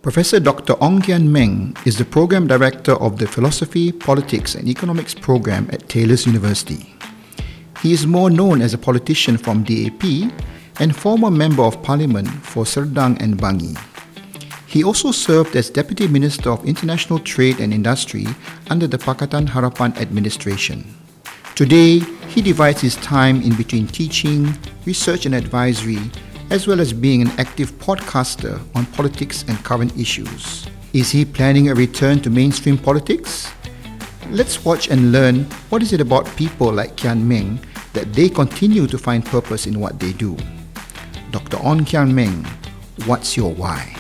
Professor Dr. Ong Kian Ming is the Program Director of the Philosophy, Politics and Economics program at Taylor's University. He is more known as a politician from DAP and former Member of Parliament for Serdang and Bangi. He also served as Deputy Minister of International Trade and Industry under the Pakatan Harapan administration. Today, he divides his time in between teaching, research and advisory, as well as being an active podcaster on politics and current issues. Is he planning a return to mainstream politics? Let's watch and learn what is it about people like Kian Ming that they continue to find purpose in what they do. Dr. Ong Kian Ming, what's your why?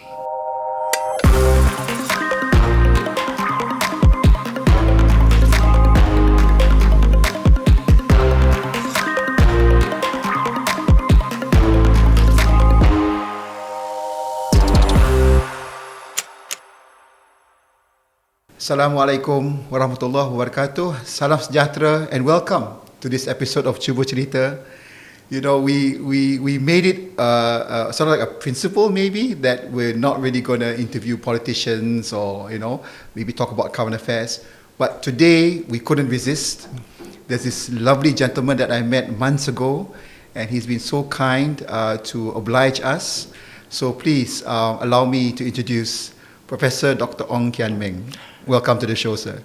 Assalamualaikum warahmatullahi wabarakatuh. Salam sejahtera and welcome to this episode of Cuba Cerita. You know, we made it sort of like a principle maybe that we're not really going to interview politicians or, you know, maybe talk about current affairs. But today we couldn't resist. There's this lovely gentleman that I met months ago and he's been so kind to oblige us. So please allow me to introduce Professor Dr. Ong Kian Ming. Welcome to the show, sir.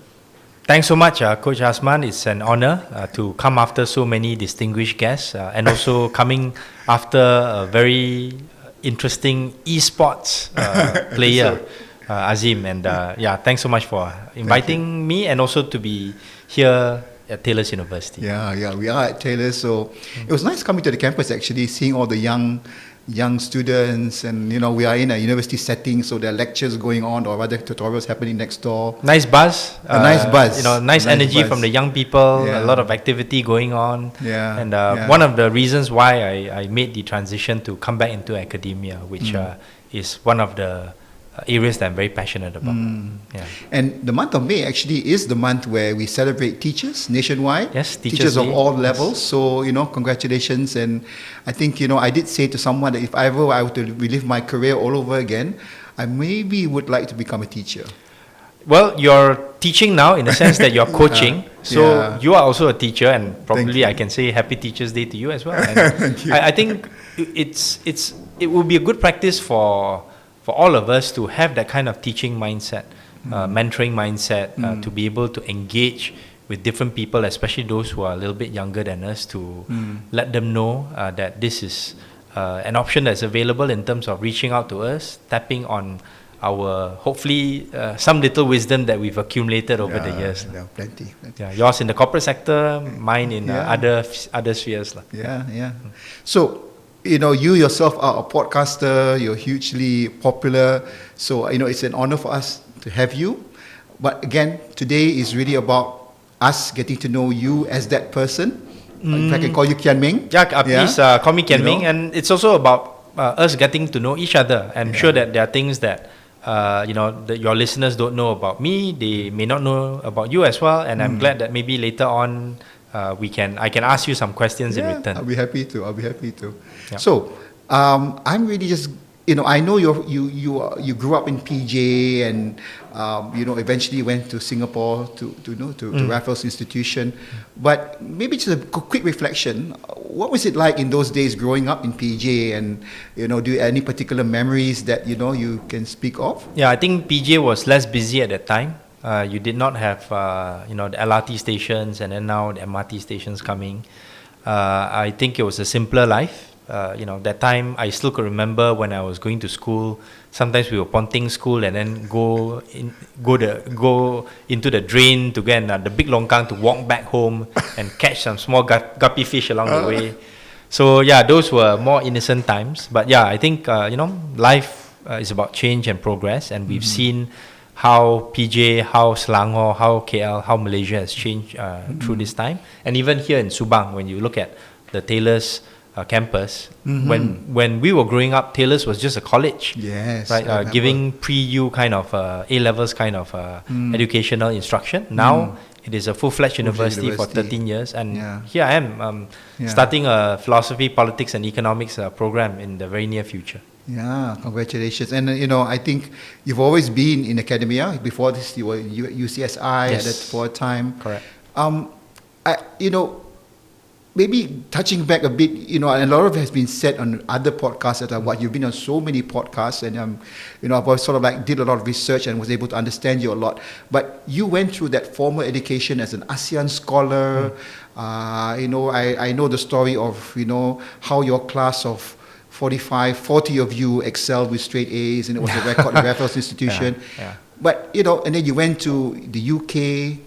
Thanks so much, Coach Azman. It's an honor to come after so many distinguished guests and also coming after a very interesting esports player, Azim. And thanks so much for inviting me and also to be here at Taylor's University. Yeah, we are at Taylor's. So it was nice coming to the campus actually, seeing all the young students, and you know, we are in a university setting, so there are lectures going on or rather tutorials happening next door. Nice buzz. Nice buzz. You know, nice energy from the young people, a lot of activity going on. And one of the reasons why I made the transition to come back into academia, which is one of the areas that I'm very passionate about. And the month of May actually is the month where we celebrate teachers nationwide. Yes, teachers of all levels. So, you know, congratulations. And I think, you know, I did say to someone that if ever I were to relive my career all over again, I maybe would like to become a teacher. Well, you're teaching now in the sense that you're coaching. So you are also a teacher, and probably I can say Happy Teachers Day to you as well. And Thank you. I think it would be a good practice for all of us to have that kind of teaching mindset, mentoring mindset, to be able to engage with different people, especially those who are a little bit younger than us, to let them know that this is an option that's available in terms of reaching out to us, tapping on our, hopefully, some little wisdom that we've accumulated over the years. Yeah, plenty. Yeah, yours in the corporate sector, mine in other spheres. So, you know, you yourself are a podcaster, you're hugely popular. So, you know, it's an honor for us to have you. But again, today is really about us getting to know you as that person. If I can call you Kian Ming. Please call me Kian Ming. And it's also about us getting to know each other. I'm sure that there are things that, that your listeners don't know about me. They may not know about you as well. And I'm glad that maybe later on, I can ask you some questions in return. I'll be happy to. Yeah. So, I'm really just, you know, I know you grew up in PJ and you know, eventually went to Singapore to Raffles Institution. But maybe just a quick reflection. What was it like in those days growing up in PJ, and you know, do you have any particular memories that you know you can speak of? Yeah, I think PJ was less busy at that time. You did not have, the LRT stations and then now the MRT stations coming. I think it was a simpler life. That time I still could remember when I was going to school. Sometimes we were ponting school and then go into the drain to get the big longkang to walk back home and catch some small guppy fish along the way. So those were more innocent times. But I think life is about change and progress, and we've seen how PJ, how Selangor, how KL, how Malaysia has changed through this time. And even here in Subang, when you look at the Taylor's campus, when we were growing up, Taylor's was just a college, right? Giving pre-U kind of A-levels kind of educational instruction. Now it is a full-fledged university for 13 years, and here I am starting a philosophy, politics and economics program in the very near future. Yeah, congratulations. And I think you've always been in academia. Before this, you were UCSI Yes. for a time. Correct. I, maybe touching back a bit, and a lot of it has been said on other podcasts that what you've been on so many podcasts, and I've always sort of like did a lot of research and was able to understand you a lot. But you went through that formal education as an ASEAN scholar. I know the story of how your class of 40 of you excelled with straight A's, and it was a record at Raffles Institution. Yeah. But and then you went to the UK,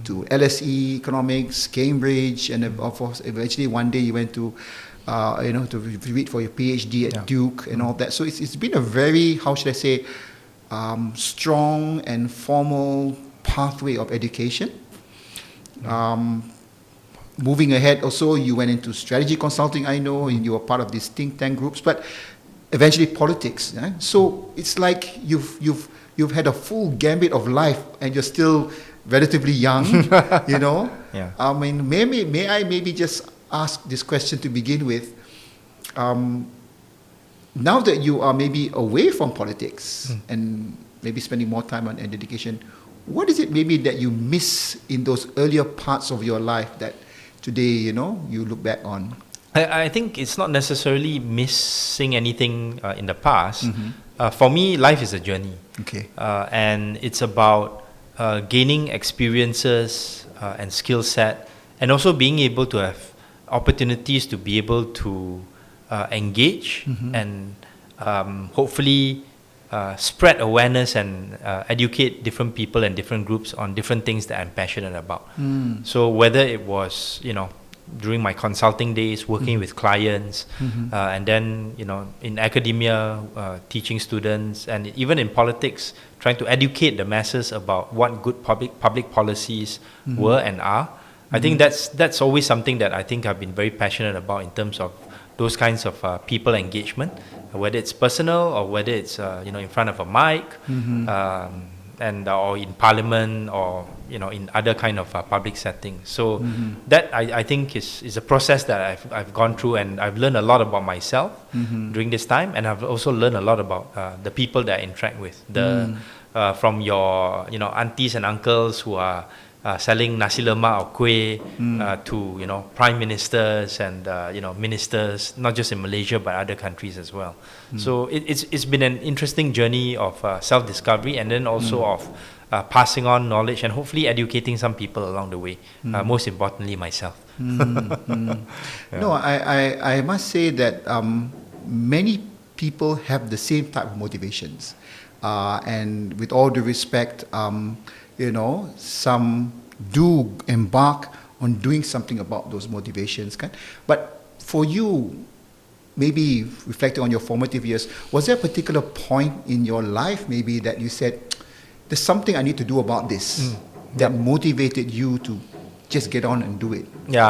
to LSE Economics, Cambridge, and of course, eventually one day you went to, to read for your PhD at Duke and all that. So it's been a very, how should I say, strong and formal pathway of education. Moving ahead, also you went into strategy consulting. I know, and you were part of these think tank groups, but eventually politics. So it's like you've had a full gambit of life, and you're still relatively young, Yeah. I mean, may I maybe just ask this question to begin with? Now that you are maybe away from politics and maybe spending more time on education, what is it maybe that you miss in those earlier parts of your life that today, you look back on? I think it's not necessarily missing anything in the past. For me, life is a journey. Okay. And it's about gaining experiences and skill set, and also being able to have opportunities to be able to engage and hopefully spread awareness and educate different people and different groups on different things that I'm passionate about. So whether it was, during my consulting days, working with clients, and then, in academia, teaching students, and even in politics, trying to educate the masses about what good public policies were and are. I think that's always something that I think I've been very passionate about in terms of those kinds of people engagement, whether it's personal or whether it's in front of a mic, and or in parliament, or in other kind of public settings. So that I think is a process that I've gone through, and I've learned a lot about myself during this time, and I've also learned a lot about the people that I interact with. From your aunties and uncles who are selling nasi lemak or kuih, to prime ministers and ministers, not just in Malaysia but other countries as well. So it's been an interesting journey of self-discovery, and then also of passing on knowledge and hopefully educating some people along the way. Most importantly, myself. No, I must say that many people have the same type of motivations, and with all due respect, some do embark on doing something about those motivations. But for you, maybe reflecting on your formative years, was there a particular point in your life maybe that you said, there's something I need to do about this, that motivated you to just get on and do it? Yeah,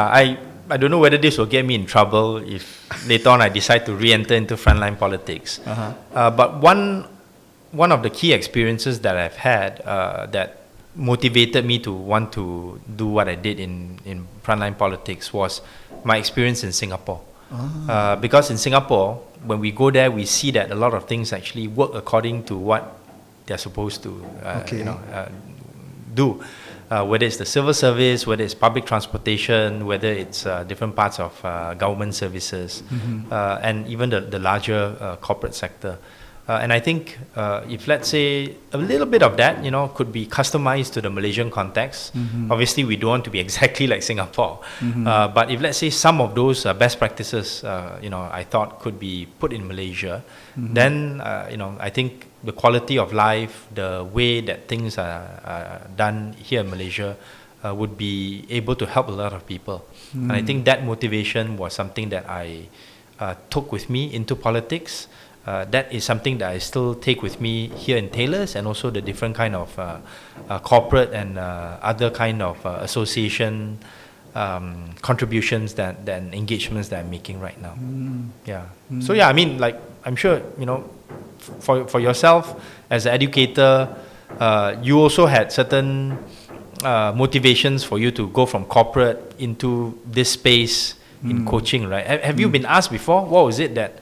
I don't know whether this will get me in trouble if later on I decide to re-enter into frontline politics. But one of the key experiences that I've had that motivated me to want to do what I did in frontline politics was my experience in Singapore. Because in Singapore, when we go there, we see that a lot of things actually work according to what they're supposed to do. Whether it's the civil service, whether it's public transportation, whether it's different parts of government services, and even the larger corporate sector. And I think if, let's say, a little bit of that, could be customized to the Malaysian context. Obviously, we don't want to be exactly like Singapore. But if, let's say, some of those best practices, I thought could be put in Malaysia, then, I think the quality of life, the way that things are done here in Malaysia, would be able to help a lot of people. And I think that motivation was something that I took with me into politics. That is something that I still take with me here in Taylor's, and also the different kind of corporate and other kind of association contributions and engagements that I'm making right now. So yeah, I mean, like, I'm sure, for yourself as an educator, you also had certain motivations for you to go from corporate into this space in coaching, right? Have you been asked before, what was it that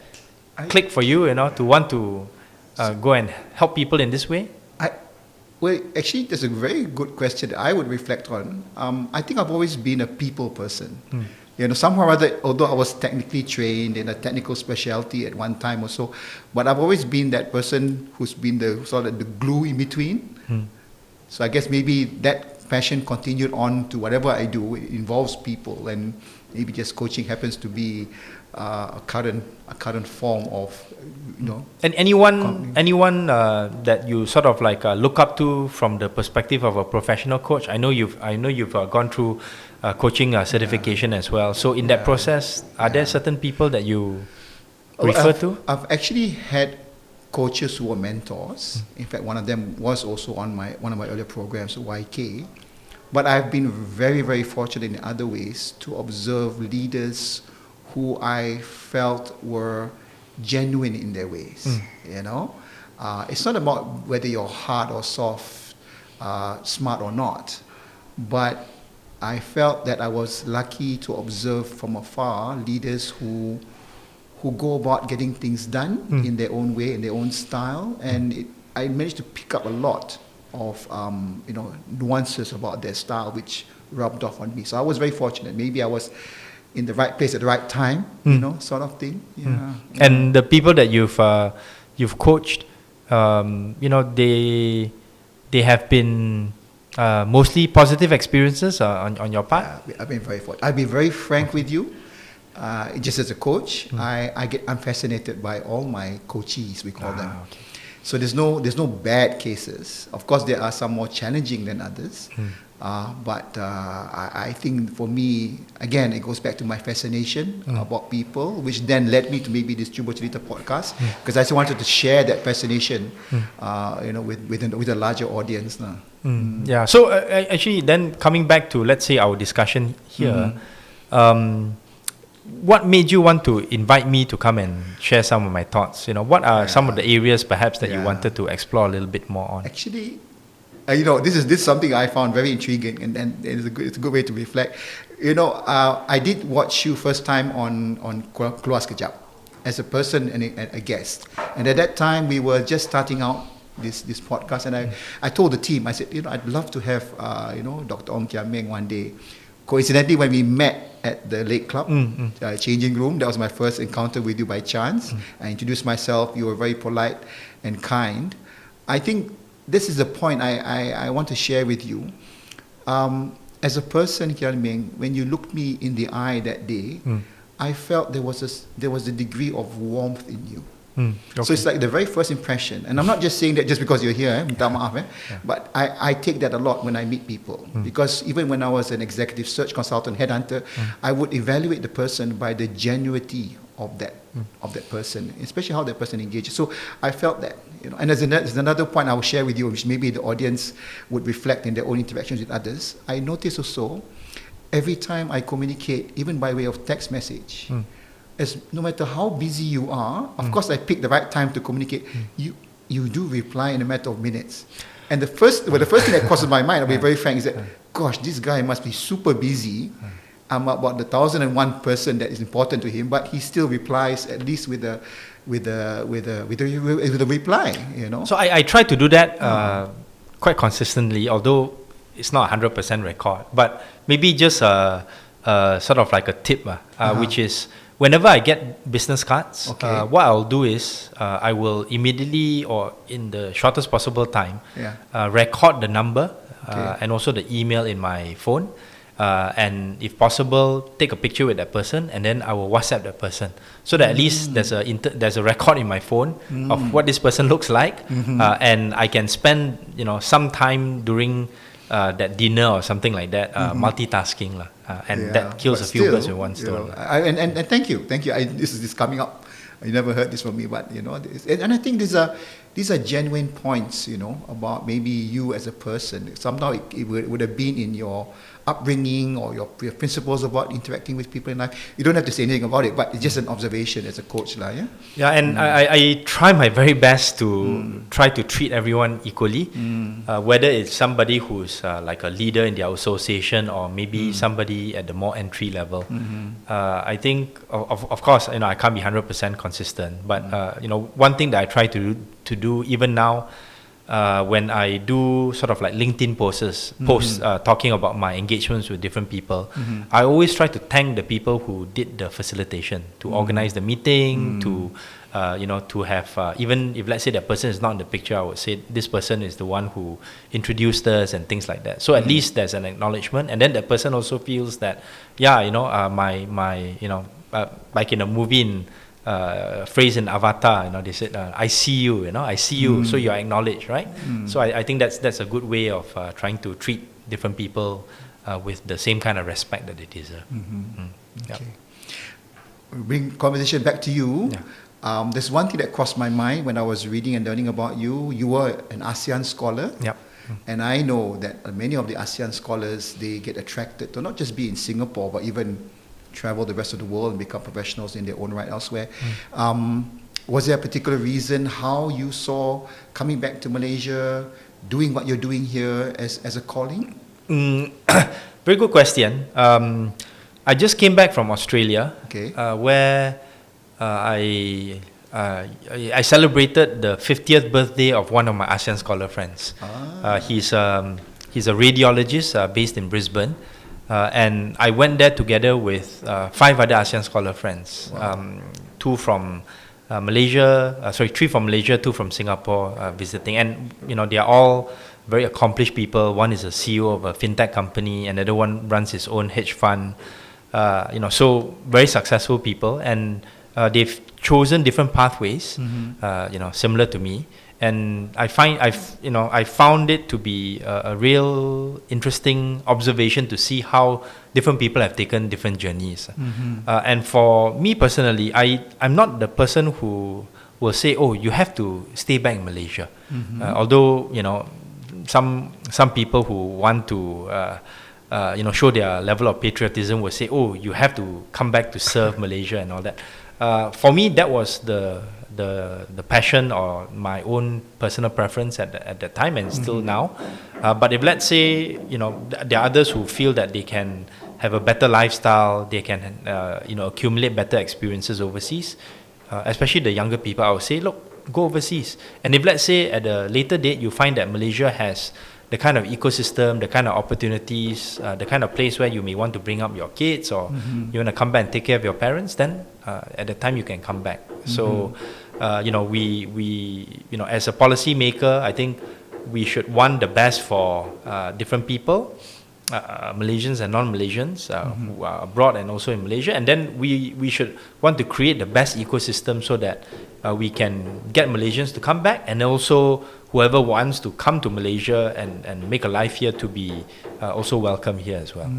click for you, to want to go and help people in this way? Well, actually, that's a very good question that I would reflect on. I think I've always been a people person. Somehow or other, although I was technically trained in a technical specialty at one time or so, but I've always been that person who's been the sort of the glue in between. So I guess maybe that passion continued on to whatever I do. It involves people, and maybe just coaching happens to be a current form of, And anyone that you sort of like look up to from the perspective of a professional coach? I know you've gone through coaching certification as well. So in that process, are there certain people that you refer to? I've actually had coaches who were mentors. In fact, one of them was also on one of my earlier programs, YK. But I've been very, very fortunate in other ways to observe leaders who I felt were genuine in their ways. It's not about whether you're hard or soft, smart or not, but I felt that I was lucky to observe from afar leaders who go about getting things done in their own way, in their own style, and I managed to pick up a lot of nuances about their style which rubbed off on me. So I was very fortunate. Maybe I was in the right place at the right time, sort of thing. And the people that you've coached, they have been mostly positive experiences on your part. I've been very fortunate. I'll be very frank with you. Just as a coach, I'm fascinated by all my coachees, we call them. Okay. So there's no bad cases. Of course, there are some more challenging than others. But I think for me, again, it goes back to my fascination about people, which then led me to maybe this Cuba Cerita podcast, because I just wanted to share that fascination, with a larger audience. Yeah. So actually, then coming back to, let's say, our discussion here, what made you want to invite me to come and share some of my thoughts? What are some of the areas perhaps that you wanted to explore a little bit more on? Actually, this is something I found very intriguing, and it's a good way to reflect. I did watch you first time on Keluar Sekejap as a person and a guest, and at that time we were just starting out this podcast, and I told the team, I said, I'd love to have Dr. Ong Kian Ming one day. Coincidentally, when we met at the Lake Club changing room, that was my first encounter with you by chance. I introduced myself. You were very polite and kind. I think this is the point I want to share with you. As a person, Kian Ming, when you looked me in the eye that day, I felt there was a degree of warmth in you. Okay. So it's like the very first impression, and I'm not just saying that just because you're here, minta maaf, but I take that a lot when I meet people, because even when I was an executive search consultant, headhunter, I would evaluate the person by the genuinity of that person, especially how that person engages. So I felt that, and there's another point I will share with you, which maybe the audience would reflect in their own interactions with others. I notice also, every time I communicate, even by way of text message, no matter how busy you are, of course I pick the right time to communicate, you do reply in a matter of minutes. And the first thing that crosses my mind, I'll be very frank, is that, gosh, this guy must be super busy. I'm about the 1001 person that is important to him, but he still replies at least with a reply, So I try to do that quite consistently, although it's not 100% record. But maybe just sort of like a tip, which is, whenever I get business cards, what I'll do is I will immediately, or in the shortest possible time, record the number and also the email in my phone, and if possible, take a picture with that person, and then I will WhatsApp that person, so that at least there's a record in my phone of what this person looks like, and I can spend some time during that dinner or something like that, multitasking lah, and that kills a few birds with one stone. And thank you. This is coming up. You never heard this from me, but and I think these are genuine points, about maybe you as a person. Somehow it would have been in your upbringing or your principles about interacting with people in life. You don't have to say anything about it, but it's just an observation as a coach, yeah? Yeah, and I try my very best to try to treat everyone equally, whether it's somebody who's like a leader in their association or maybe somebody at the more entry level. I think, of course, I can't be 100% consistent, but one thing that I try to do even now, when I do sort of like LinkedIn posts talking about my engagements with different people, I always try to thank the people who did the facilitation, to organize the meeting, to to have, even if let's say that person is not in the picture, I would say this person is the one who introduced us and things like that. So at least there's an acknowledgement, and then that person also feels that, like in a movie, phrase in Avatar, they said, I see you, I see you, so you're acknowledged, right? So I think that's a good way of trying to treat different people with the same kind of respect that they deserve. Okay. Bring conversation back to you. There's one thing that crossed my mind when I was reading and learning about you. You were an ASEAN scholar. And I know that many of the ASEAN scholars, they get attracted to not just be in Singapore, but even travel the rest of the world and become professionals in their own right elsewhere. Was there a particular reason how you saw coming back to Malaysia, doing what you're doing here as a calling? Very good question. I just came back from Australia, where I celebrated the 50th birthday of one of my ASEAN scholar friends. He's a radiologist based in Brisbane. And I went there together with 5 other ASEAN scholar friends, 2 from Malaysia, 3 from Malaysia, 2 from Singapore visiting. And they are all very accomplished people. One is a CEO of a fintech company, another one runs his own hedge fund. So very successful people, and they've chosen different pathways, similar to me. And I found it to be a real interesting observation to see how different people have taken different journeys. And for me personally, I'm not the person who will say, oh, you have to stay back in Malaysia. Although, some people who want to show their level of patriotism will say, oh, you have to come back to serve Malaysia and all that. For me, that was the passion or my own personal preference at that time, and still now. But if let's say there are others who feel that they can have a better lifestyle, they can accumulate better experiences overseas, especially the younger people, I would say, look, go overseas. And if let's say at a later date you find that Malaysia has the kind of ecosystem, the kind of opportunities, the kind of place where you may want to bring up your kids, or you want to come back and take care of your parents, then at the time you can come back. So we as a policy maker, I think we should want the best for different people, Malaysians and non-Malaysians who are abroad and also in Malaysia, and then we should want to create the best ecosystem so that we can get Malaysians to come back, and also whoever wants to come to Malaysia and make a life here to be also welcome here as well.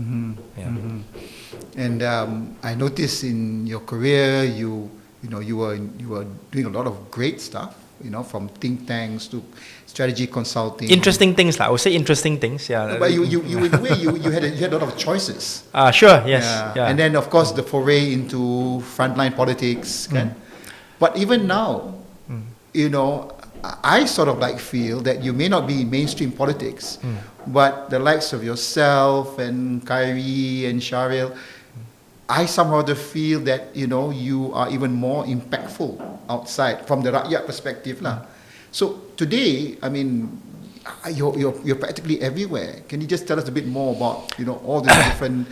And I noticed in your career, you were doing a lot of great stuff, from think tanks to strategy consulting. Interesting things, I would say interesting things, yeah. But you in a way, you had a lot of choices. Sure, yes. Yeah. And then, of course, the foray into frontline politics. But even now, I sort of feel that you may not be in mainstream politics, but the likes of yourself and Kyrie and Sharil, I somehow feel that you are even more impactful outside from the rakyat perspective lah. So today, I mean, you're practically everywhere. Can you just tell us a bit more about all the different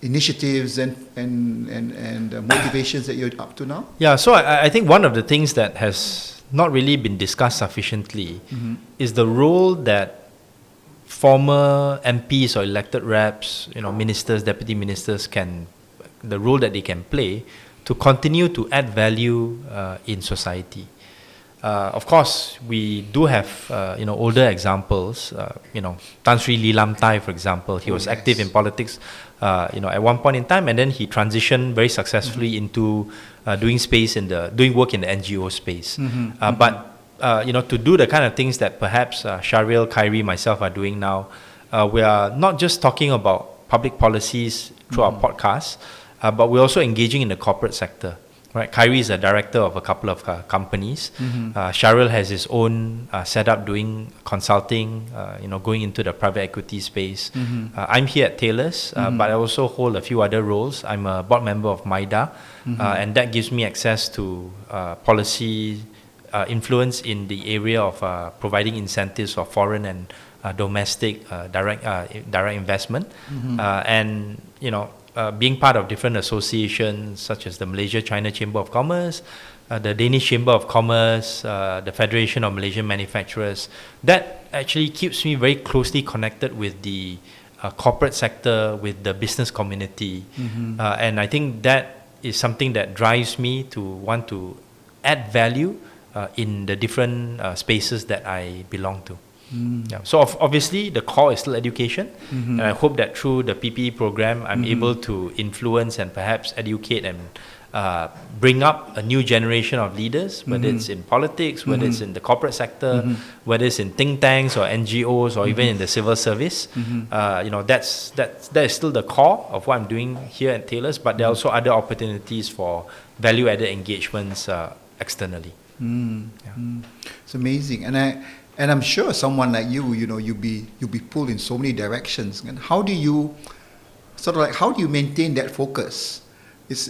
initiatives and motivations that you're up to now? Yeah, so I think one of the things that has not really been discussed sufficiently is the role that former MPs or elected reps, ministers, deputy ministers the role that they can play to continue to add value in society. Of course, we do have older examples. Tan Sri Lilam Tai, for example, he was active in politics, at one point in time, and then he transitioned very successfully into doing work in the NGO space. But to do the kind of things that perhaps Sharil, Kyrie, myself are doing now, we are not just talking about public policies through our podcasts, but we're also engaging in the corporate sector. Right, Kyrie is a director of a couple of companies. Sharil has his own setup doing consulting, going into the private equity space. I'm here at Taylor's, but I also hold a few other roles. I'm a board member of MITI, and that gives me access to policy influence in the area of providing incentives for foreign and domestic direct investment, and being part of different associations such as the Malaysia-China Chamber of Commerce, the Danish Chamber of Commerce, the Federation of Malaysian Manufacturers. That actually keeps me very closely connected with the corporate sector, with the business community. And I think that is something that drives me to want to add value in the different spaces that I belong to. Yeah. So obviously the core is still education, and I hope that through the PPE program I'm able to influence and perhaps educate and bring up a new generation of leaders, whether it's in politics, whether it's in the corporate sector, whether it's in think tanks or NGOs or even in the civil service. That is still the core of what I'm doing here at Taylor's, but there are also other opportunities for value-added engagements externally. It's amazing, and I'm sure someone like you'll be pulled in so many directions. And how do you maintain that focus? It's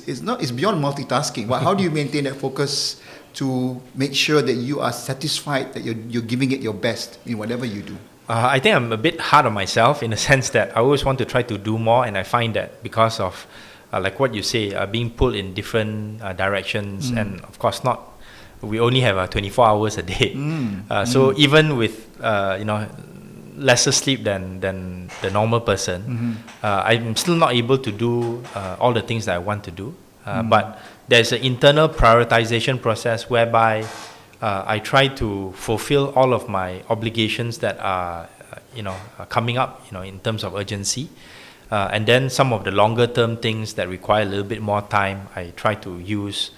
beyond multitasking, but how do you maintain that focus to make sure that you are satisfied that you're giving it your best in whatever you do? I think I'm a bit hard on myself in the sense that I always want to try to do more, and I find that because of like what you say, being pulled in different directions, and of course we only have 24 hours a day. So even with lesser sleep than the normal person, I'm still not able to do all the things that I want to do. But there's an internal prioritization process whereby I try to fulfill all of my obligations that are coming up in terms of urgency. And then some of the longer term things that require a little bit more time, I try to use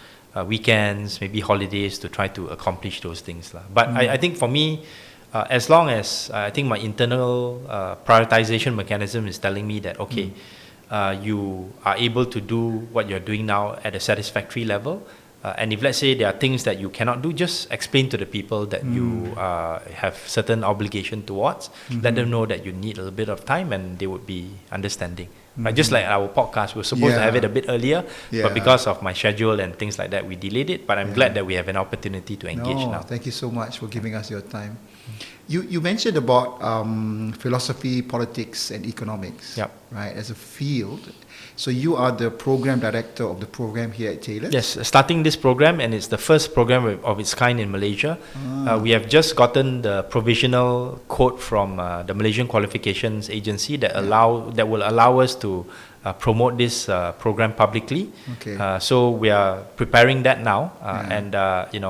weekends, maybe holidays to try to accomplish those things. But I think for me, as long as I think my internal prioritization mechanism is telling me that, okay, you are able to do what you're doing now at a satisfactory level. And if let's say there are things that you cannot do, just explain to the people that you have certain obligation towards. Let them know that you need a little bit of time and they would be understanding. Just like our podcast, we were supposed to have it a bit earlier, but because of my schedule and things like that, we delayed it. But I'm glad that we have an opportunity to engage now. Thank you so much for giving us your time. You mentioned about philosophy, politics, and economics, right, as a field. So you are the program director of the program here at Taylor? Yes, starting this program, and it's the first program of its kind in Malaysia. We have just gotten the provisional code from the Malaysian Qualifications Agency that will allow us to promote this program publicly. So we are preparing that now, and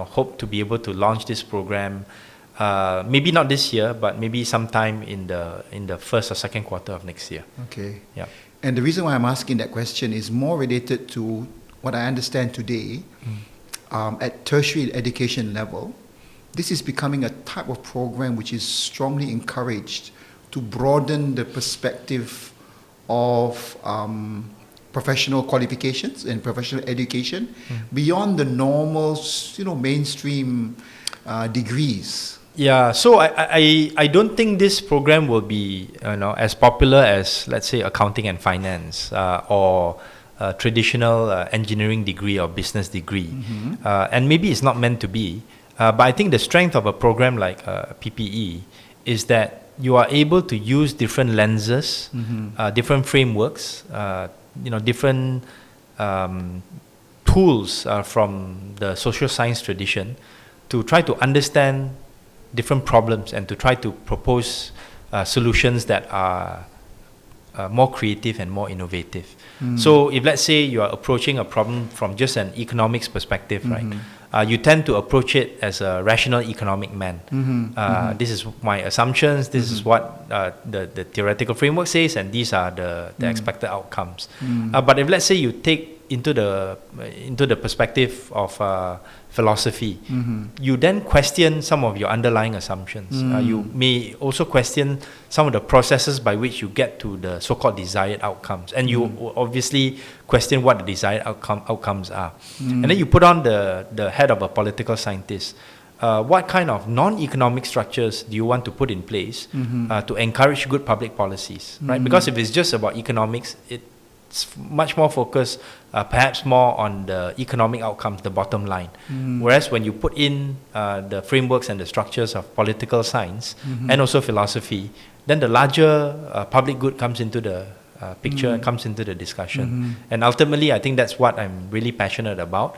hope to be able to launch this program. Maybe not this year, but maybe sometime in the first or second quarter of next year. Yeah. And the reason why I'm asking that question is more related to what I understand today. At tertiary education level, this is becoming a type of program which is strongly encouraged to broaden the perspective of professional qualifications and professional education beyond the normal, mainstream degrees. Yeah, so I don't think this program will be as popular as, let's say, accounting and finance or a traditional engineering degree or business degree. And maybe it's not meant to be, but I think the strength of a program like PPE is that you are able to use different lenses, different frameworks, different tools from the social science tradition to try to understand different problems and to try to propose solutions that are more creative and more innovative. So if let's say you are approaching a problem from just an economics perspective, right? You tend to approach it as a rational economic man. This is my assumptions, this is what the theoretical framework says, and these are the expected outcomes. But if let's say you take into the perspective of philosophy, you then question some of your underlying assumptions. You may also question some of the processes by which you get to the so-called desired outcomes, and you obviously question what the desired outcomes are. And then you put on the head of a political scientist. What kind of non-economic structures do you want to put in place to encourage good public policies, right? Because if it's just about economics, it's much more focused, perhaps more on the economic outcomes, the bottom line. Whereas when you put in the frameworks and the structures of political science and also philosophy, then the larger public good comes into the picture and comes into the discussion. And ultimately, I think that's what I'm really passionate about,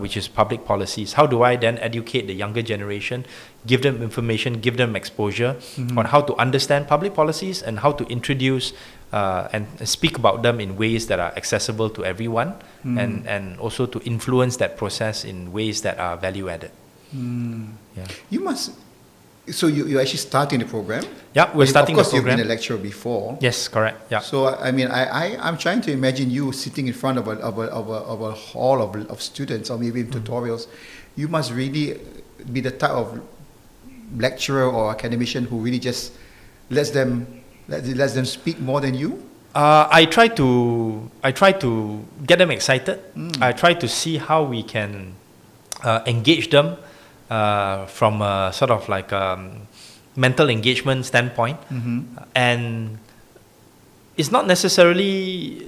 which is public policies. How do I then educate the younger generation, give them information, give them exposure on how to understand public policies and how to introduce and speak about them in ways that are accessible to everyone, and also to influence that process in ways that are value added. Yeah. You must. So you're actually starting the program. Yeah, we're starting the program. Of course, you've been a lecturer before. Yes, correct. Yeah. So I mean, I'm trying to imagine you sitting in front of a hall of students, or maybe in tutorials. You must really be the type of lecturer or academician who really just lets them speak more than you. I try to get them excited. I try to see how we can engage them from a sort of like mental engagement standpoint, and it's not necessarily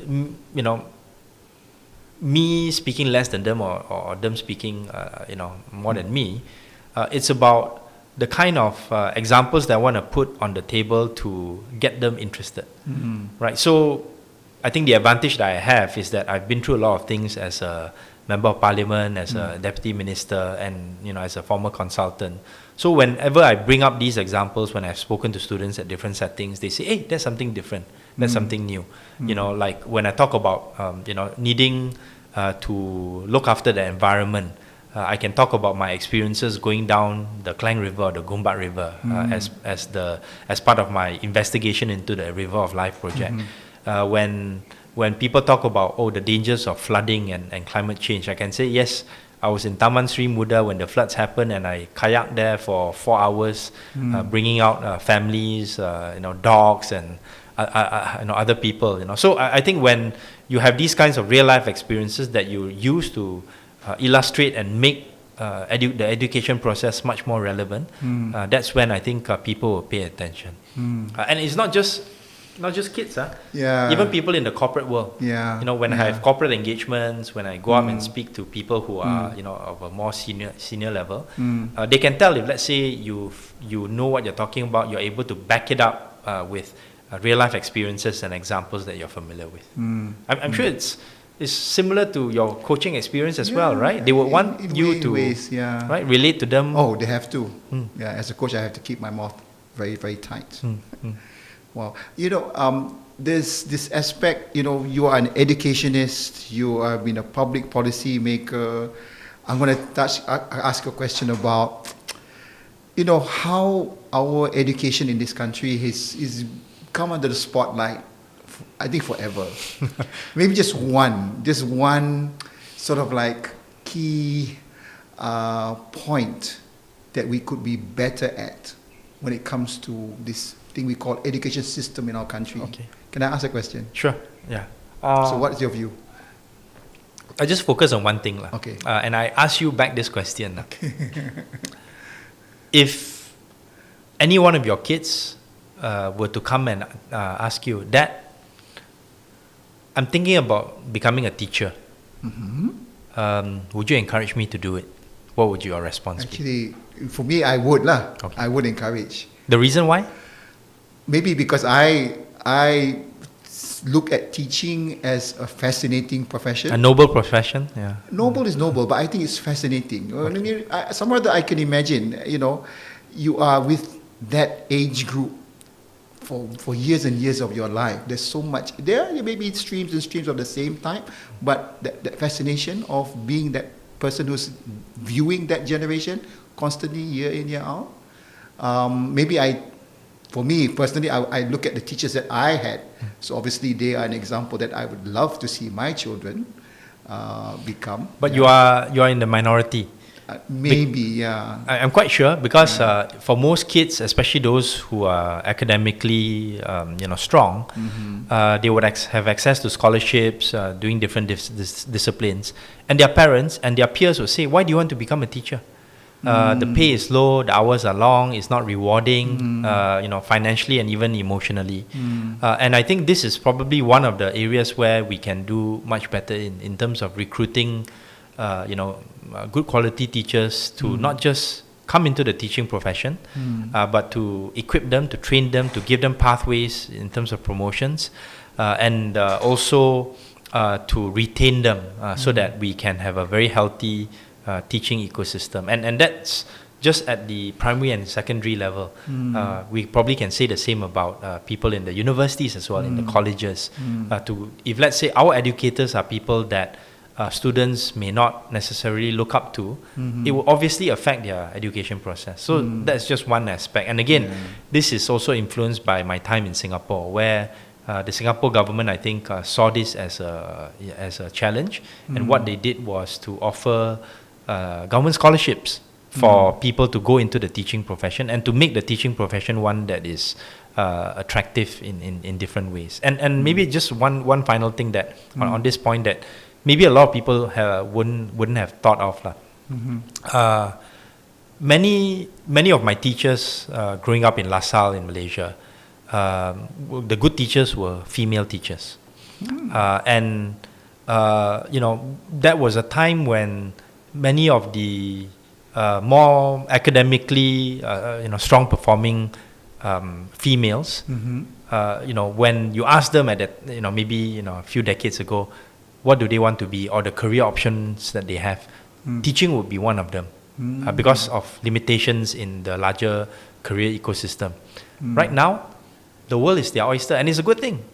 me speaking less than them or them speaking more than me. It's about the kind of examples that I want to put on the table to get them interested, right? So I think the advantage that I have is that I've been through a lot of things as a member of parliament, as a deputy minister, and as a former consultant. So whenever I bring up these examples, when I've spoken to students at different settings, they say, hey, that's something different, that's something new. Like when I talk about needing to look after the environment, I can talk about my experiences going down the Klang River or the Gombak River as part of my investigation into the River of Life project. When people talk about the dangers of flooding and climate change, I can say, yes, I was in Taman Sri Muda when the floods happened, and I kayaked there for 4 hours, bringing out families, dogs and other people. So I think when you have these kinds of real life experiences that you use to illustrate and make the education process much more relevant, that's when I think people will pay attention. And it's not just kids, even people in the corporate world. When I have corporate engagements, when I go up and speak to people who are of a more senior level, they can tell if, let's say, you know what you're talking about, you're able to back it up with real life experiences and examples that you're familiar with. I'm sure it's similar to your coaching experience as well, right? They would want in you to ways, right, relate to them. Oh, they have to. As a coach, I have to keep my mouth very, very tight. Wow. There's this aspect, you are an educationist, you have been a public policy maker. I'm going to ask a question about, how our education in this country is come under the spotlight, I think forever. Maybe just one sort of like key point that we could be better at when it comes to this thing we call education system in our country. Okay. Can I ask a question? Sure. Yeah. So what's your view? I just focus on one thing. Okay. And I ask you back this question. If any one of your kids were to come and ask you, Dad, I'm thinking about becoming a teacher. Would you encourage me to do it? What would your response be? Actually, for me, I would lah. Okay. I would encourage. The reason why? Maybe because I look at teaching as a fascinating profession. A noble profession, yeah. Noble is noble, but I think it's fascinating. Okay. Somewhere that I can imagine, you are with that age group for years and years of your life. There's so much. There may be streams and streams of the same type, but that fascination of being that person who's viewing that generation constantly, year in, year out. For me personally, I look at the teachers that I had. So obviously they are an example that I would love to see my children become. But you are in the minority. Maybe, yeah. I'm quite sure because for most kids, especially those who are academically, strong, they would have access to scholarships, doing different disciplines, and their parents and their peers will say, "Why do you want to become a teacher? The pay is low, the hours are long, it's not rewarding, financially and even emotionally." And I think this is probably one of the areas where we can do much better in terms of recruiting, good quality teachers to not just come into the teaching profession, but to equip them, to train them, to give them pathways in terms of promotions, and also to retain them so that we can have a very healthy teaching ecosystem. And that's just at the primary and secondary level. We probably can say the same about people in the universities as well, in the colleges. If let's say our educators are people that students may not necessarily look up to, it will obviously affect their education process. So that's just one aspect. And again, this is also influenced by my time in Singapore, where the Singapore government, I think, saw this as a challenge. And what they did was to offer government scholarships for people to go into the teaching profession and to make the teaching profession one that is attractive in different ways. And maybe just one final thing that on this point that maybe a lot of people wouldn't have thought of. Many of my teachers growing up in LaSalle in Malaysia, the good teachers were female teachers. And that was a time when many of the more academically strong performing females, when you ask them at that, maybe a few decades ago, what do they want to be, or the career options that they have, teaching would be one of them, because of limitations in the larger career ecosystem. Right now, the world is their oyster, and it's a good thing,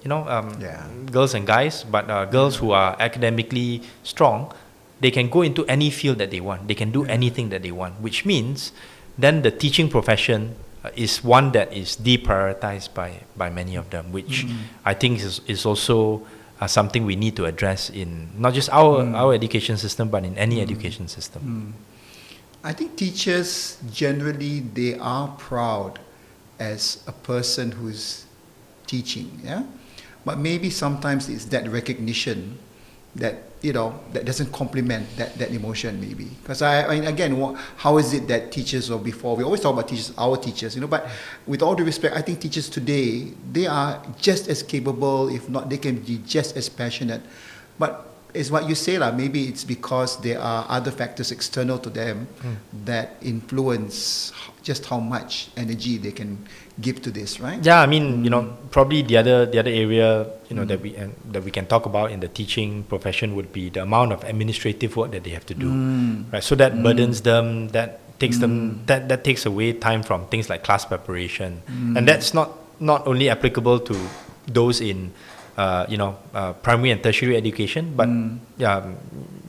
girls and guys, but girls who are academically strong, they can go into any field that they want. They can do anything that they want, which means then the teaching profession is one that is deprioritized by many of them, which I think is also something we need to address in not just our education system, but in any education system. I think teachers generally, they are proud as a person who's teaching, but maybe sometimes it's that recognition that that doesn't complement that emotion, maybe. Because again, how is it that teachers of before, we always talk about teachers, our teachers, but with all due respect, I think teachers today, they are just as capable, if not, they can be just as passionate. But it's what you say, maybe it's because there are other factors external to them that influence just how much energy they can give to this, right? Yeah, I mean, probably the other area, that we can talk about in the teaching profession would be the amount of administrative work that they have to do, right? So that burdens them, that takes them, that takes away time from things like class preparation, and that's not only applicable to those in primary and tertiary education, but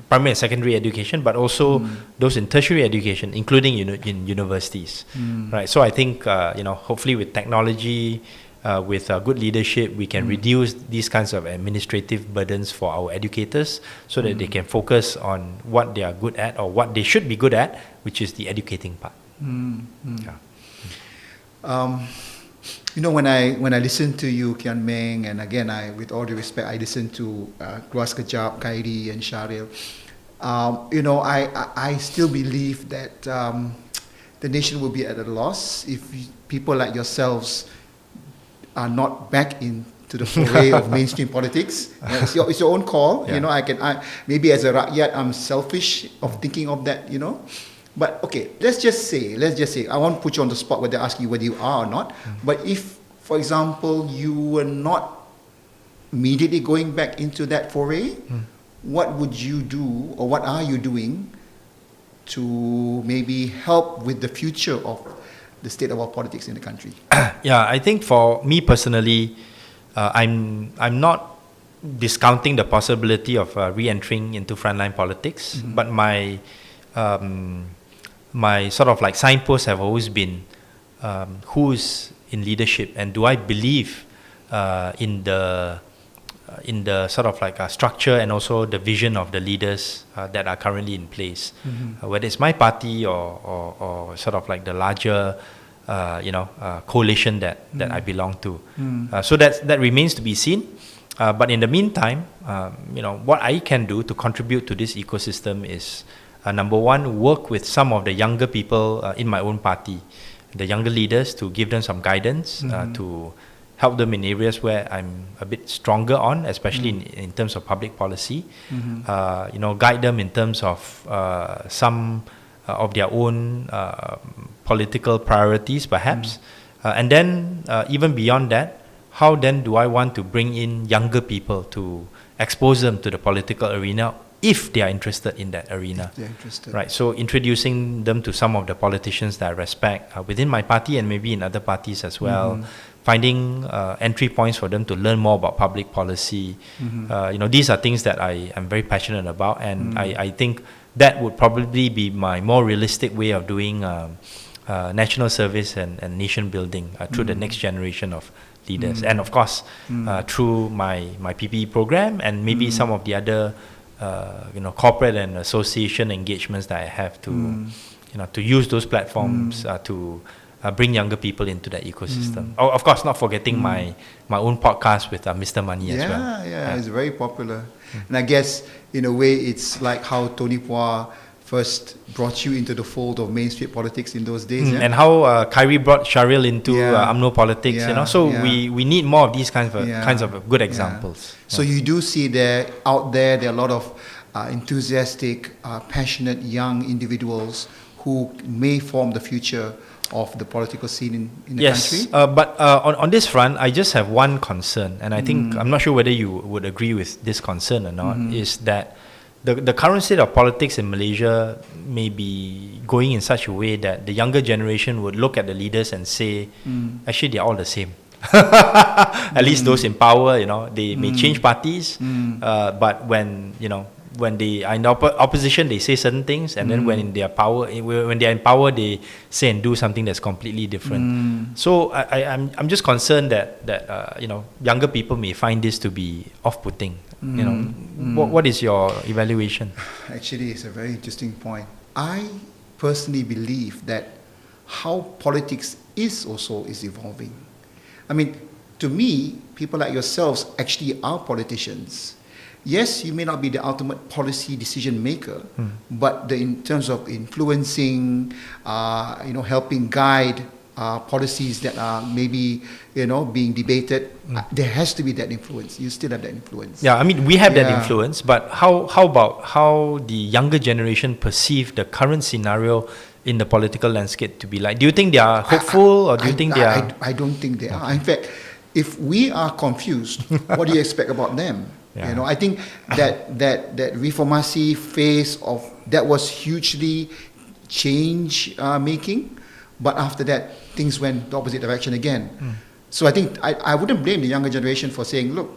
primary and secondary education, but also those in tertiary education, including in universities, right? So I think hopefully with technology, with good leadership, we can reduce these kinds of administrative burdens for our educators, so that they can focus on what they are good at, or what they should be good at, which is the educating part. When I listen to you, Kian Ming, and again, with all due respect, I listen to Keluar Sekejap, Khairi, and Sharil. I still believe that the nation will be at a loss if people like yourselves are not back into the foray of mainstream politics. It's your own call. I maybe as a rakyat, I'm selfish of thinking of that. But okay, let's just say, I won't put you on the spot whether I ask you whether you are or not. But if, for example, you were not immediately going back into that foray, what would you do, or what are you doing to maybe help with the future of the state of our politics in the country? Yeah, I think for me personally, I'm not discounting the possibility of re-entering into frontline politics, but my sort of like signposts have always been who's in leadership, and do I believe in the in the sort of like structure and also the vision of the leaders that are currently in place, whether it's my party or sort of like the larger coalition that I belong to. So that remains to be seen. But in the meantime, what I can do to contribute to this ecosystem is, number one, work with some of the younger people in my own party, the younger leaders, to give them some guidance, to help them in areas where I'm a bit stronger on, especially in terms of public policy. Guide them in terms of some of their own political priorities, perhaps. And then, even beyond that, how then do I want to bring in younger people to expose them to the political arena if they are interested in that arena? Right. So introducing them to some of the politicians that I respect within my party and maybe in other parties as well. Finding entry points for them to learn more about public policy. These are things that I am very passionate about, and I think that would probably be my more realistic way of doing national service and nation building through the next generation of leaders. And of course, through my PPE program and maybe some of the other corporate and association engagements that I have to use those platforms to bring younger people into that ecosystem. Of course, not forgetting my own podcast with Mr. Money as well. Yeah, it's very popular. And I guess, in a way, it's like how Tony Pua first brought you into the fold of mainstream politics in those days. And how Kyrie brought Sharil into UMNO politics. We need more of these kinds of good examples. So you do see there are a lot of enthusiastic, passionate young individuals who may form the future of the political scene in the country? Yes, but on this front, I just have one concern, and I think, I'm not sure whether you would agree with this concern or not, is that the current state of politics in Malaysia may be going in such a way that the younger generation would look at the leaders and say, actually, they're all the same. At least those in power, they may change parties, but when they are in opposition, they say certain things, and then when they are in power, they say and do something that's completely different. So I'm just concerned that younger people may find this to be off-putting. What is your evaluation? Actually, it's a very interesting point. I personally believe that how politics is evolving. I mean, to me, people like yourselves actually are politicians. Yes, you may not be the ultimate policy decision maker, but in terms of influencing, helping guide policies that are maybe, being debated, there has to be that influence. You still have that influence. Yeah, I mean, we have that influence, but how about how the younger generation perceive the current scenario in the political landscape to be like? Do you think they are hopeful, or do you think they are? I don't think they are. In fact, if we are confused, what do you expect about them? I think that reformasi phase that was hugely change making, but after that things went the opposite direction again. So I think I wouldn't blame the younger generation for saying, look,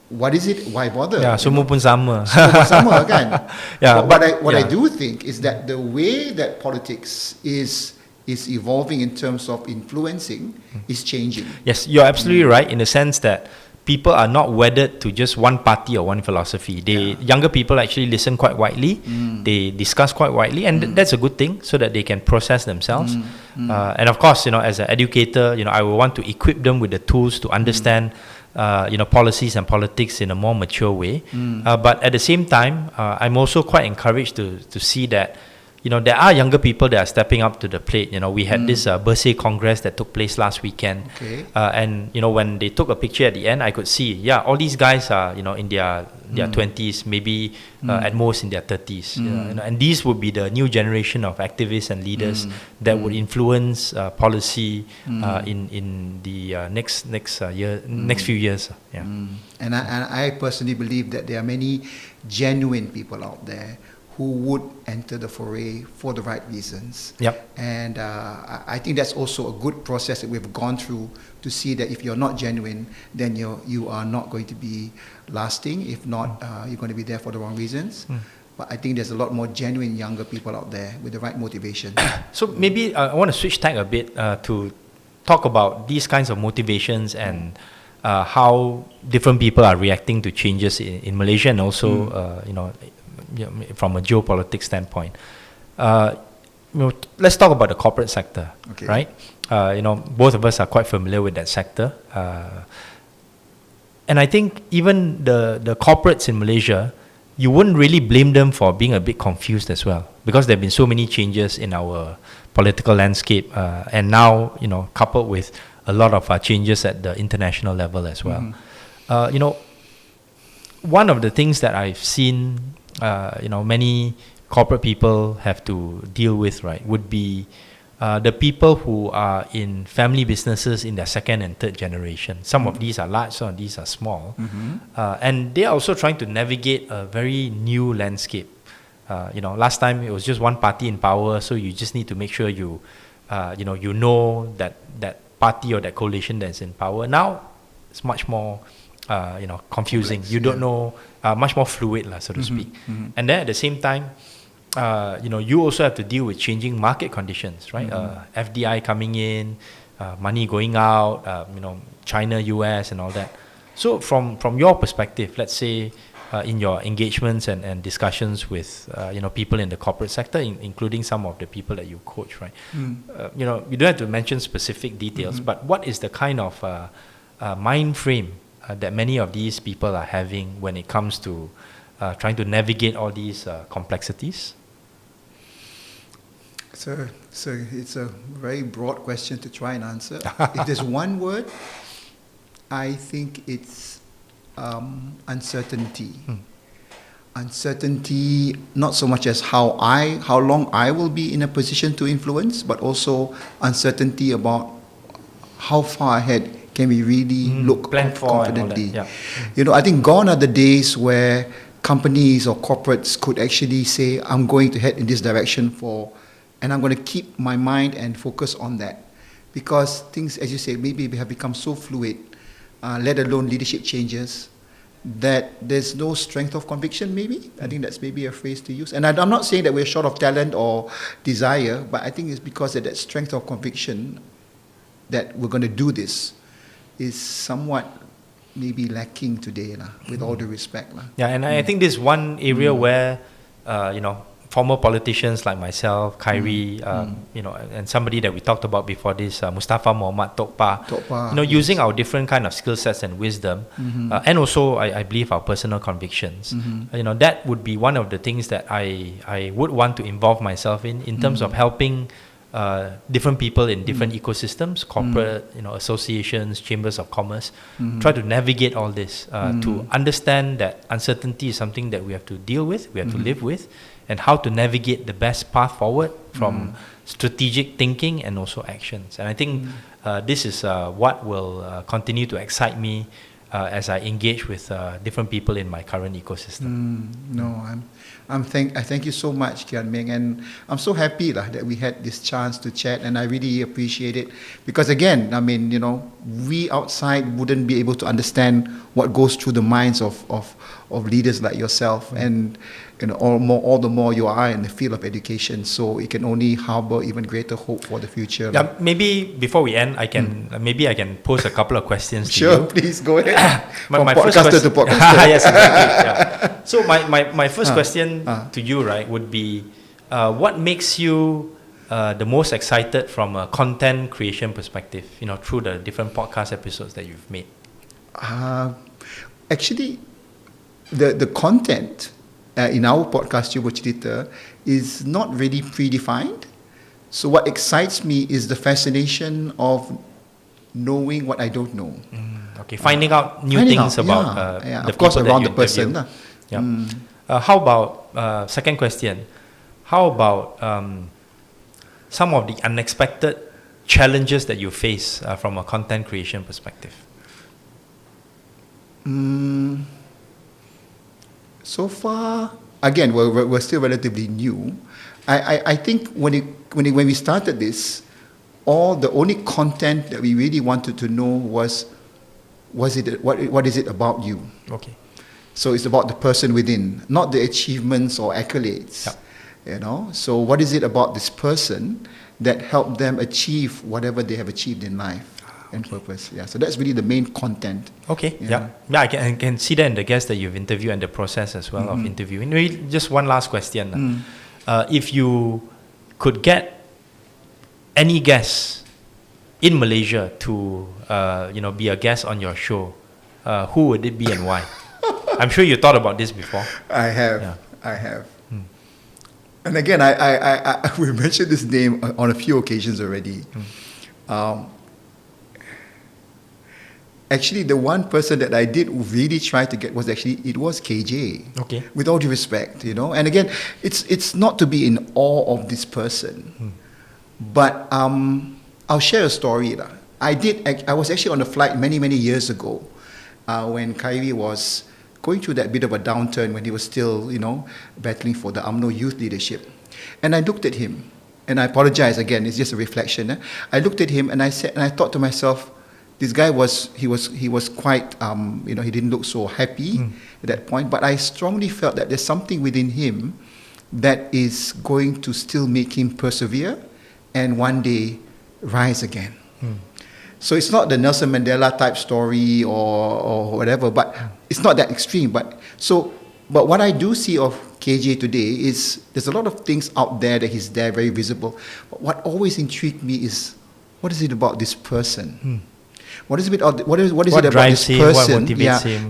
what is it? Why bother? Yeah, semua pun sama. Sama kan? Yeah, but what I do think is that the way that politics is evolving in terms of influencing is changing. Yes, you're absolutely right in the sense that people are not wedded to just one party or one philosophy. Younger people actually listen quite widely. They discuss quite widely, and that's a good thing, so that they can process themselves. And of course, as an educator, I will want to equip them with the tools to understand, policies and politics in a more mature way. But at the same time, I'm also quite encouraged to see that there are younger people that are stepping up to the plate. We had this Bersih Congress that took place last weekend. And, when they took a picture at the end, I could see, all these guys are, in their 20s, maybe at most in their 30s. And these would be the new generation of activists and leaders that would influence policy in the next few years. And I personally believe that there are many genuine people out there who would enter the foray for the right reasons. And I think that's also a good process that we've gone through to see that if you're not genuine, then you are not going to be lasting. If not, you're going to be there for the wrong reasons. But I think there's a lot more genuine younger people out there with the right motivation. So maybe I want to switch tack a bit to talk about these kinds of motivations and how different people are reacting to changes in Malaysia, and also from a geopolitics standpoint. Let's talk about the corporate sector, Okay. right? Both of us are quite familiar with that sector, and I think even the corporates in Malaysia, you wouldn't really blame them for being a bit confused as well, because there have been so many changes in our political landscape, and now, coupled with a lot of changes at the international level as well. One of the things that I've seen, many corporate people have to deal with, right, would be the people who are in family businesses in their second and third generation. Some of these are large, some of these are small. And they are also trying to navigate a very new landscape. Last time it was just one party in power, so you just need to make sure you know that party or that coalition that's in power. Now it's much more confusing. Complex, you don't know, much more fluid, so to speak. And then at the same time, you also have to deal with changing market conditions, right? FDI coming in, money going out, China, US, and all that. So from your perspective, let's say in your engagements and discussions with people in the corporate sector, including some of the people that you coach, right? You don't have to mention specific details, but what is the kind of mind frame that many of these people are having when it comes to trying to navigate all these complexities? So it's a very broad question to try and answer. If there's one word, I think it's uncertainty. Uncertainty, not so much as how long I will be in a position to influence, but also uncertainty about how far ahead can we really look plan for confidently. And all that. Yeah. I think gone are the days where companies or corporates could actually say, I'm going to head in this direction and I'm going to keep my mind and focus on that. Because things, as you say, maybe have become so fluid, let alone leadership changes, that there's no strength of conviction, maybe. I think that's maybe a phrase to use. And I'm not saying that we're short of talent or desire, but I think it's because of that strength of conviction that we're going to do this is somewhat maybe lacking today, with all due respect. Yeah, and I think this is one area where, former politicians like myself, Khairi, and somebody that we talked about before this, Mustafa Muhammad Tokpa, using our different kind of skill sets and wisdom, and also I believe our personal convictions, that would be one of the things that I would want to involve myself in terms of helping different people in different ecosystems, corporate, associations, chambers of commerce, try to navigate all this, to understand that uncertainty is something that we have to deal with, we have to live with, and how to navigate the best path forward from strategic thinking and also actions. And I think this is what will continue to excite me as I engage with different people in my current ecosystem. I thank you so much, Kian Ming, and I'm so happy that we had this chance to chat, and I really appreciate it, because again, we outside wouldn't be able to understand what goes through the minds of leaders like yourself, and all the more you are in the field of education, so it can only harbor even greater hope for the future. Yeah, maybe before we end, I can pose a couple of questions to Sure, you. please go ahead. From my podcaster to podcaster. Yes, exactly. Yeah. So my first question to you, right, would be, what makes you the most excited from a content creation perspective, through the different podcast episodes that you've made? Actually, the content in our podcast, Cuba Cerita, is not really predefined. So what excites me is the fascination of knowing what I don't know. Okay, finding out new things about the of course, people around that the you person. interview. How about, second question, how about some of the unexpected challenges that you face from a content creation perspective? So far, again, we're still relatively new. I think when we started this, the only content that we really wanted to know was what is it about you? Okay. So it's about the person within, not the achievements or accolades. Yep. So what is it about this person that helped them achieve whatever they have achieved in life? and purpose. Yeah, so that's really the main content. Okay. Yeah. Yeah. I can see that in the guests that you've interviewed and the process as well of interviewing. Maybe just one last question. If you could get any guest in Malaysia to be a guest on your show, who would it be and why? I'm sure you thought about this before. I have. And again, I we mentioned this name on a few occasions already. Actually, the one person that I did really try to get was KJ. Okay. With all due respect, And again, it's not to be in awe of this person, but I'll share a story. I was actually on a flight many years ago when Kyrie was going through that bit of a downturn when he was still, battling for the UMNO youth leadership. And I looked at him, and I apologize again, it's just a reflection. I looked at him and I thought to myself, this guy was quite, he didn't look so happy at that point, but I strongly felt that there's something within him that is going to still make him persevere and one day rise again. So it's not the Nelson Mandela type story or whatever, but it's not that extreme. But what I do see of KJ today is there's a lot of things out there that he's there, very visible. But what always intrigued me is, what is it about this person? What is it about this person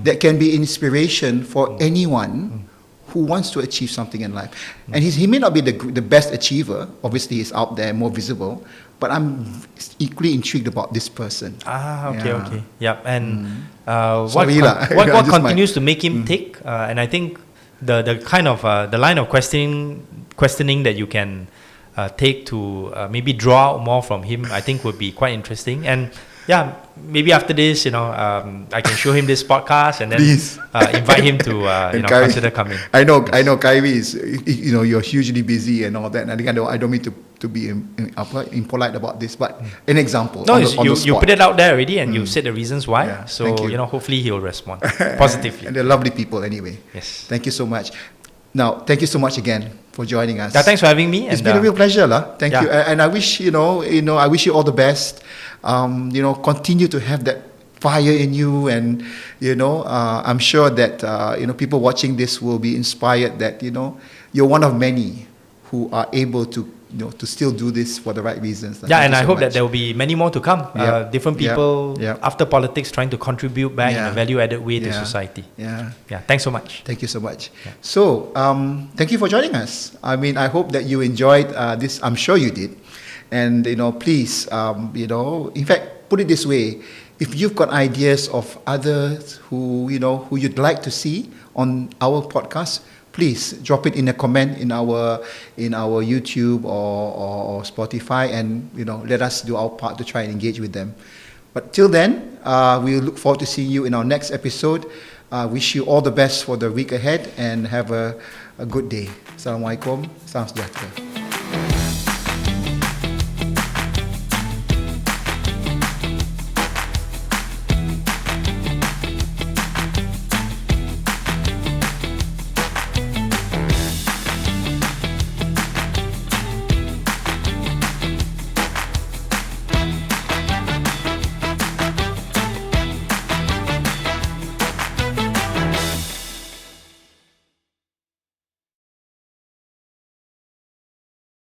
that can be inspiration for anyone who wants to achieve something in life? And he may not be the best achiever. Obviously, he's out there, more visible. But I'm equally intrigued about this person. Okay. Yeah, and what continues to make him tick? And I think the kind of the line of questioning that you can take to maybe draw out more from him, I think would be quite interesting. And yeah, maybe after this, I can show him this podcast and then invite him to Kyrie, consider coming. I know, Kyrie is, you're hugely busy and all that. And I think I don't mean to be impolite about this, but an example. No, you put it out there already, and you said the reasons why. Yeah, so hopefully he'll respond positively. And they're lovely people anyway. Yes. Thank you so much. Now, thank you so much again for joining us. Yeah, thanks for having me. It's been a real pleasure, Thank you. And I wish I wish you all the best. Continue to have that fire in you, and I'm sure that people watching this will be inspired that you're one of many who are able to still do this for the right reasons. And I hope that there will be many more to come. Different people after politics trying to contribute back in a value-added way to society. Thanks so much. Thank you so much. So, thank you for joining us. I mean, I hope that you enjoyed this. I'm sure you did. And please, in fact, put it this way: if you've got ideas of others who you'd like to see on our podcast, please drop it in a comment in our YouTube or Spotify, and let us do our part to try and engage with them. But till then, we look forward to seeing you in our next episode. Wish you all the best for the week ahead, and have a good day. Assalamualaikum. Salam sejahtera.